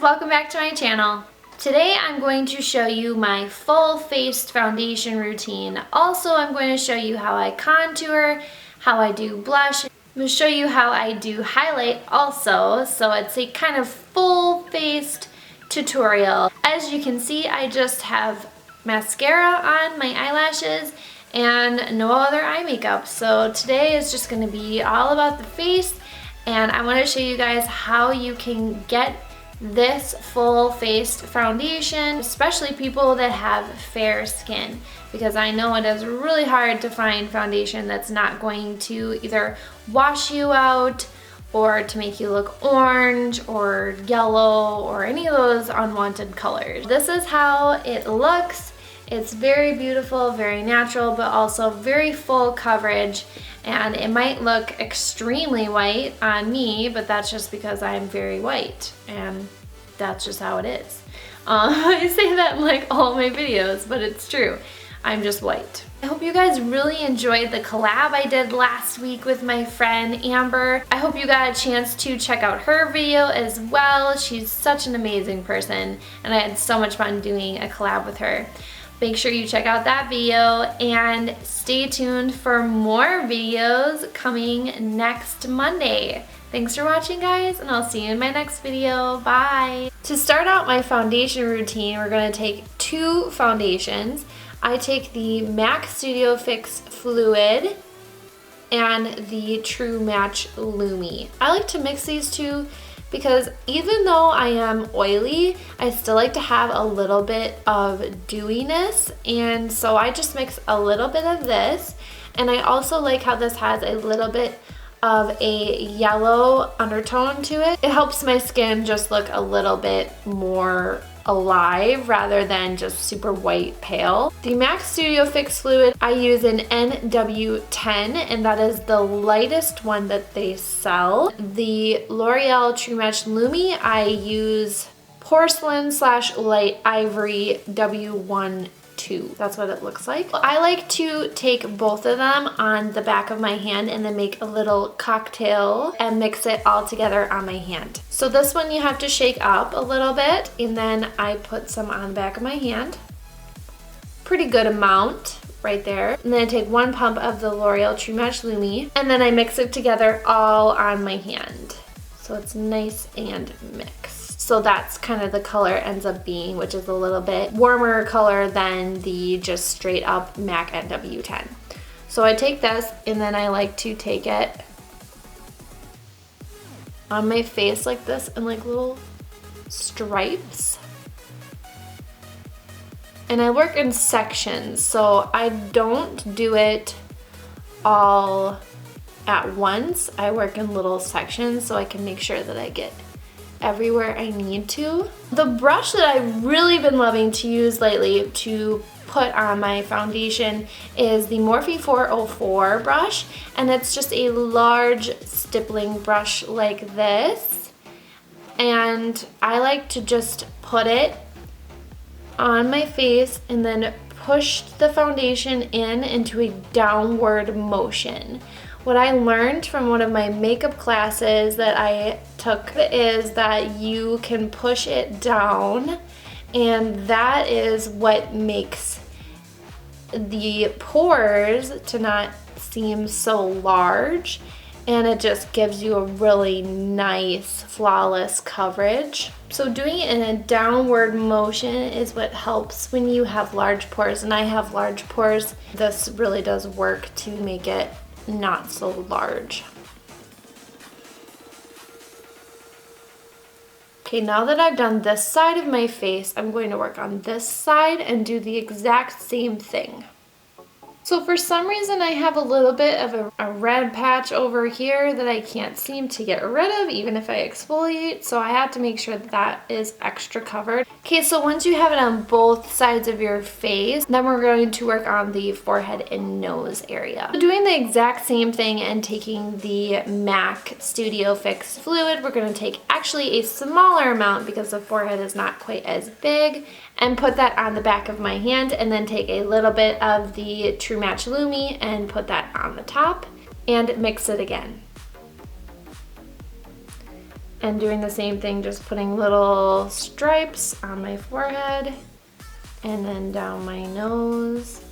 welcome back to my channel. Today I'm going to show you my full-faced foundation routine. Also, I'm going to show you how I contour, how I do blush. I'm going to show you how I do highlight also, so it's a kind of full-faced tutorial. As you can see, I just have mascara on my eyelashes and no other eye makeup. So today is just going to be all about the face, and I want to show you guys how you can get this full-faced foundation, especially people that have fair skin, because I know it is really hard to find foundation that's not going to either wash you out or to make you look orange or yellow or any of those unwanted colors. This is how it looks. It's very beautiful, very natural, but also very full coverage, and it might look extremely white on me, but that's just because I'm very white, and that's just how it is. I say that in like all my videos, but it's true. I'm just white. I hope you guys really enjoyed the collab I did last week with my friend Amber. I hope you got a chance to check out her video as well. She's such an amazing person, and I had so much fun doing a collab with her. Make sure you check out that video and stay tuned for more videos coming next Monday. Thanks for watching, guys, and I'll see you in my next video. Bye! To start out my foundation routine, we're going to take two foundations. I take the MAC Studio Fix Fluid and the True Match Lumi. I like to mix these two because even though I am oily, I still like to have a little bit of dewiness, and so I just mix a little bit of this, and I also like how this has a little bit of a yellow undertone to it. It helps my skin just look a little bit more alive rather than just super white pale. The MAC Studio Fix Fluid, I use an NW10, and that is the lightest one that they sell. The L'Oreal True Match Lumi, I use Porcelain / Light Ivory W12. That's what it looks like. I like to take both of them on the back of my hand and then make a little cocktail and mix it all together on my hand. So this one you have to shake up a little bit, and then I put some on the back of my hand. Pretty good amount right there. And then I take one pump of the L'Oreal True Match Lumi, and then I mix it together all on my hand. So it's nice and mixed. So that's kind of the color it ends up being, which is a little bit warmer color than the just straight up MAC NW10. So I take this, and then I like to take it on my face like this in like little stripes. And I work in sections, so I don't do it all at once. I work in little sections so I can make sure that I get everywhere I need to. The brush that I've really been loving to use lately to put on my foundation is the Morphe 404 brush, and it's just a large stippling brush like this, and I like to just put it on my face and then push the foundation into a downward motion. What I learned from one of my makeup classes that I took is that you can push it down, and that is what makes the pores to not seem so large, and it just gives you a really nice, flawless coverage. So doing it in a downward motion is what helps when you have large pores, and I have large pores. This really does work to make it not so large. Okay, now that I've done this side of my face, I'm going to work on this side and do the exact same thing. So for some reason I have a little bit of a red patch over here that I can't seem to get rid of even if I exfoliate, so I have to make sure that that is extra covered. Okay, so once you have it on both sides of your face, then we're going to work on the forehead and nose area. So doing the exact same thing and taking the MAC Studio Fix Fluid, we're going to take actually a smaller amount because the forehead is not quite as big, and put that on the back of my hand, and then take a little bit of the True Match Lumi and put that on the top and mix it again. And doing the same thing, just putting little stripes on my forehead and then down my nose.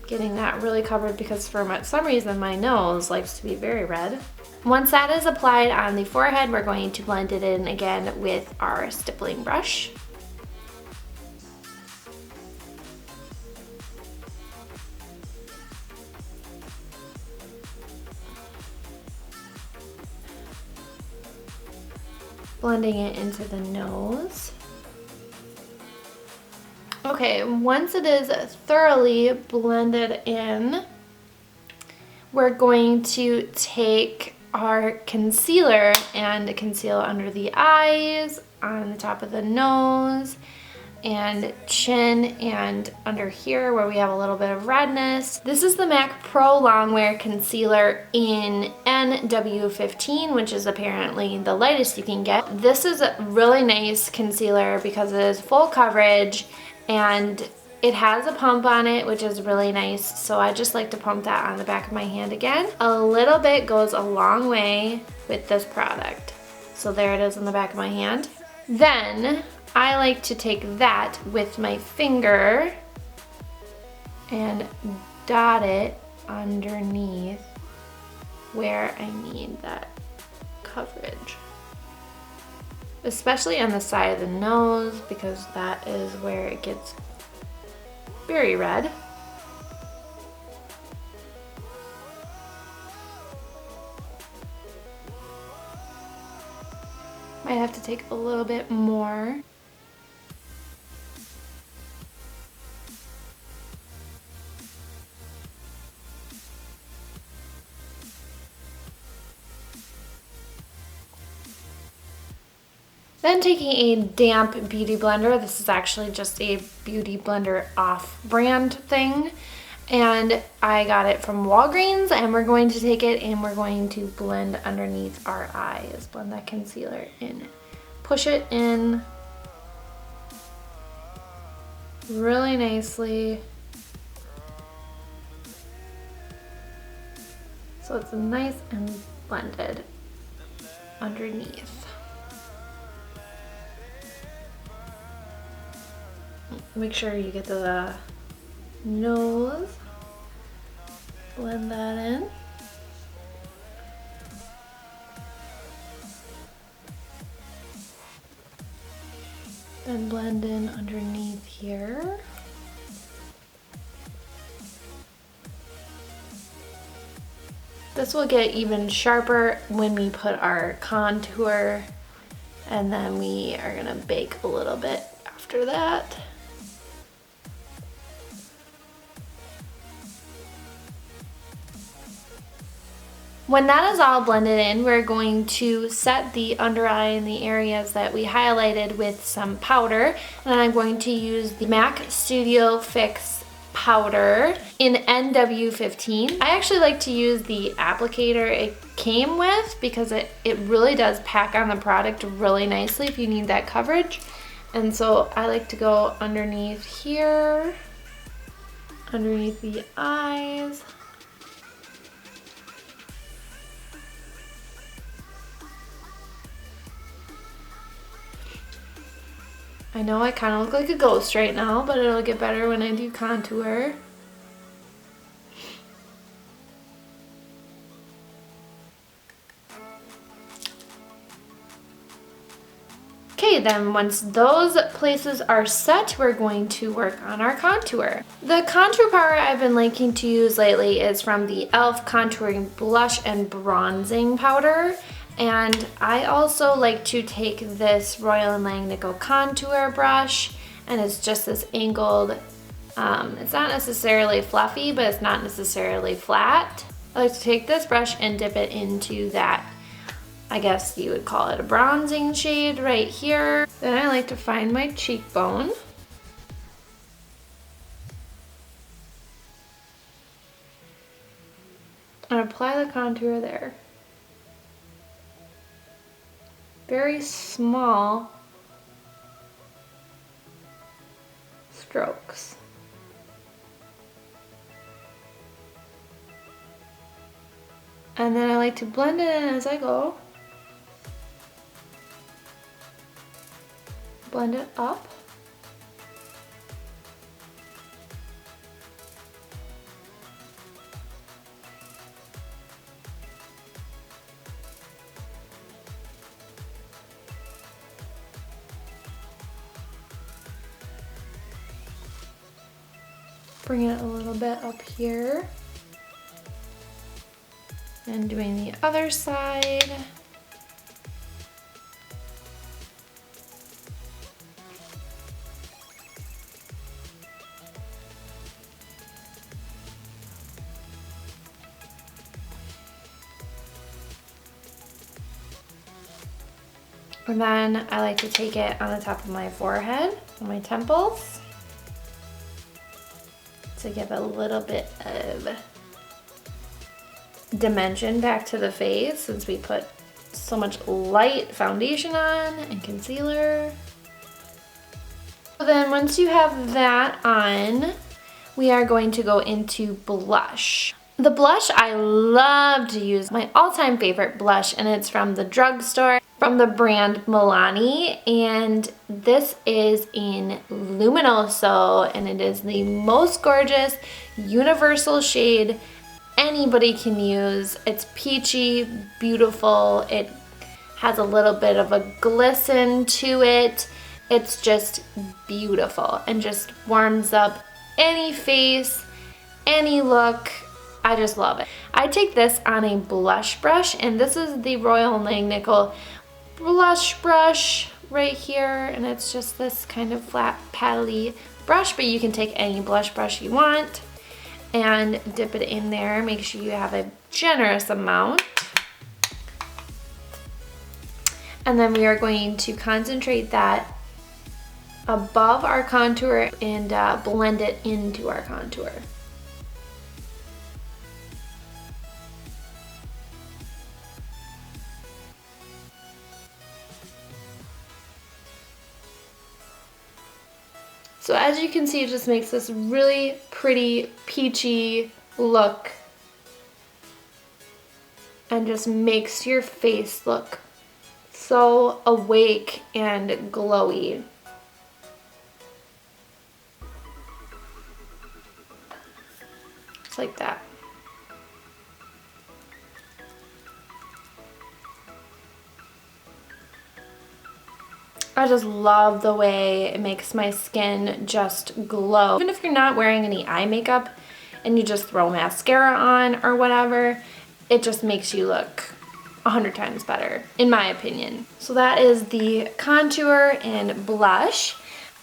Getting that really covered because for some reason my nose likes to be very red. Once that is applied on the forehead, we're going to blend it in again with our stippling brush. Blending it into the nose. Okay, once it is thoroughly blended in, we're going to take our concealer and conceal under the eyes, on the top of the nose, and chin, and under here where we have a little bit of redness. This is the MAC Pro Longwear Concealer in NW15, which is apparently the lightest you can get. This is a really nice concealer because it is full coverage and it has a pump on it, which is really nice. So I just like to pump that on the back of my hand again. A little bit goes a long way with this product. So there it is on the back of my hand. Then I like to take that with my finger and dot it underneath where I need that coverage. Especially on the side of the nose because that is where it gets very red. Might have to take a little bit more. Then taking a damp beauty blender, this is actually just a beauty blender off-brand thing, and I got it from Walgreens, and we're going to take it and we're going to blend underneath our eyes, blend that concealer in. Push it in really nicely so it's nice and blended underneath. Make sure you get to the nose, blend that in. Then blend in underneath here. This will get even sharper when we put our contour, and then we are gonna bake a little bit after that. When that is all blended in, we're going to set the under eye in the areas that we highlighted with some powder. And I'm going to use the MAC Studio Fix powder in NW15. I actually like to use the applicator it came with because it really does pack on the product really nicely if you need that coverage. And so I like to go underneath here, underneath the eyes. I know I kind of look like a ghost right now, but it'll get better when I do contour. Okay, then once those places are set, we're going to work on our contour. The contour powder I've been liking to use lately is from the e.l.f. Contouring Blush and Bronzing Powder. And I also like to take this Royal & Langnickel contour brush, and it's just this angled, it's not necessarily fluffy, but it's not necessarily flat. I like to take this brush and dip it into that, I guess you would call it a bronzing shade right here. Then I like to find my cheekbone. And apply the contour there. Very small strokes. And then I like to blend it in as I go. blend it up. Bring it a little bit up here. And doing the other side. And then I like to take it on the top of my forehead, on my temples, to give a little bit of dimension back to the face since we put so much light foundation on and concealer. So then once you have that on, we are going to go into blush. The blush I love to use, my all-time favorite blush, and it's from the drugstore, from the brand Milani, and this is in Luminoso, and it is the most gorgeous universal shade anybody can use. It's peachy, beautiful, it has a little bit of a glisten to it. It's just beautiful and just warms up any face, any look. I just love it. I take this on a blush brush, and this is the Royal Langnickel blush brush right here, and it's just this kind of flat paddly brush, but you can take any blush brush you want and dip it in there. Make sure you have a generous amount. And then we are going to concentrate that above our contour and blend it into our contour. So as you can see, it just makes this really pretty peachy look and just makes your face look so awake and glowy. Just like that. I just love the way it makes my skin just glow. Even if you're not wearing any eye makeup and you just throw mascara on or whatever, it just makes you look 100 times better, in my opinion. So that is the contour and blush.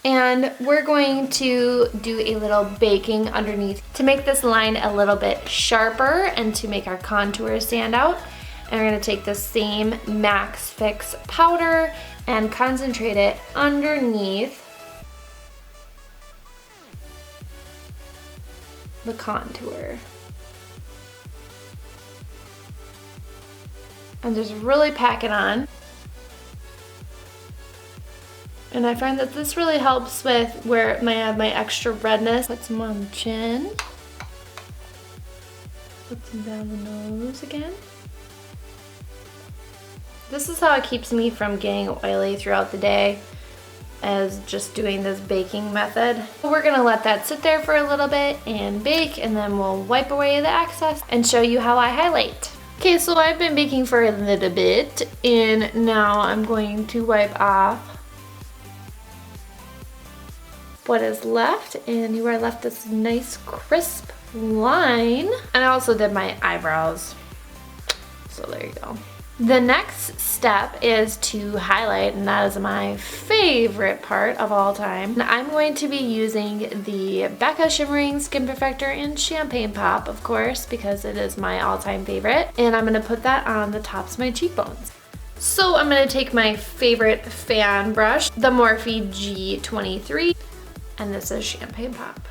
And we're going to do a little baking underneath to make this line a little bit sharper and to make our contour stand out. And we're gonna take the same Max Fix powder and concentrate it underneath the contour. And just really pack it on. And I find that this really helps with where it might have my extra redness. Put some on the chin. Put some down the nose again. This is how it keeps me from getting oily throughout the day, as just doing this baking method. We're gonna let that sit there for a little bit and bake, and then we'll wipe away the excess and show you how I highlight. Okay, so I've been baking for a little bit, and now I'm going to wipe off what is left, and you are left this nice crisp line. And I also did my eyebrows, so there you go. The next step is to highlight, and that is my favorite part of all time. And I'm going to be using the Becca Shimmering Skin Perfector in Champagne Pop, of course, because it is my all-time favorite. And I'm gonna put that on the tops of my cheekbones. So I'm gonna take my favorite fan brush, the Morphe G23, and this is Champagne Pop.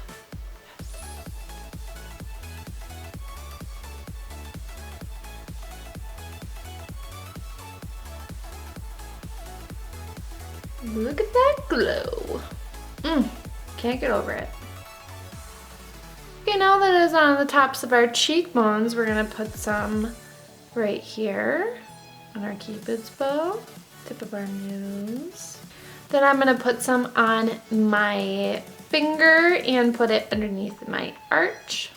Look at that glow. Can't get over it. Okay, now that it's on the tops of our cheekbones, we're gonna put some right here on our Cupid's bow, tip of our nose. Then I'm gonna put some on my finger and put it underneath my arch.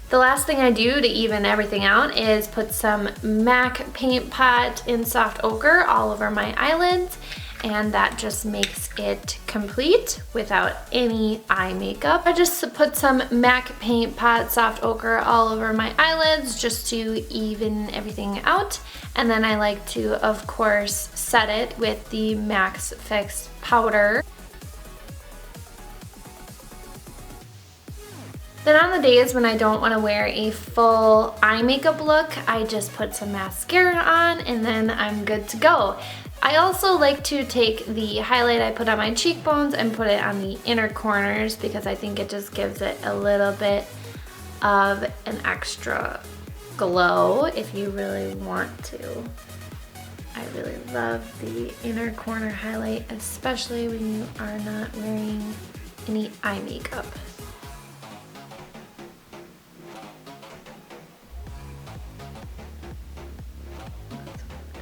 The last thing I do to even everything out is put some MAC Paint Pot in Soft Ochre all over my eyelids, and that just makes it complete without any eye makeup. I just put some MAC Paint Pot Soft Ochre all over my eyelids just to even everything out. And then I like to, of course, set it with the Max Fix powder. Then on the days when I don't want to wear a full eye makeup look, I just put some mascara on and then I'm good to go. I also like to take the highlight I put on my cheekbones and put it on the inner corners because I think it just gives it a little bit of an extra glow if you really want to. I really love the inner corner highlight, especially when you are not wearing any eye makeup.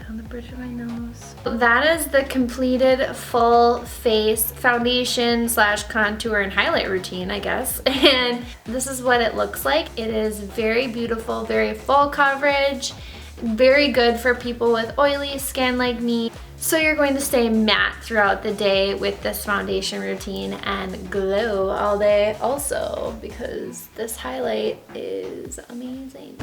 On the bridge of my nose. That is the completed full face foundation slash contour and highlight routine, I guess. And this is what it looks like. It is very beautiful, very full coverage, very good for people with oily skin like me. So you're going to stay matte throughout the day with this foundation routine and glow all day also, because this highlight is amazing.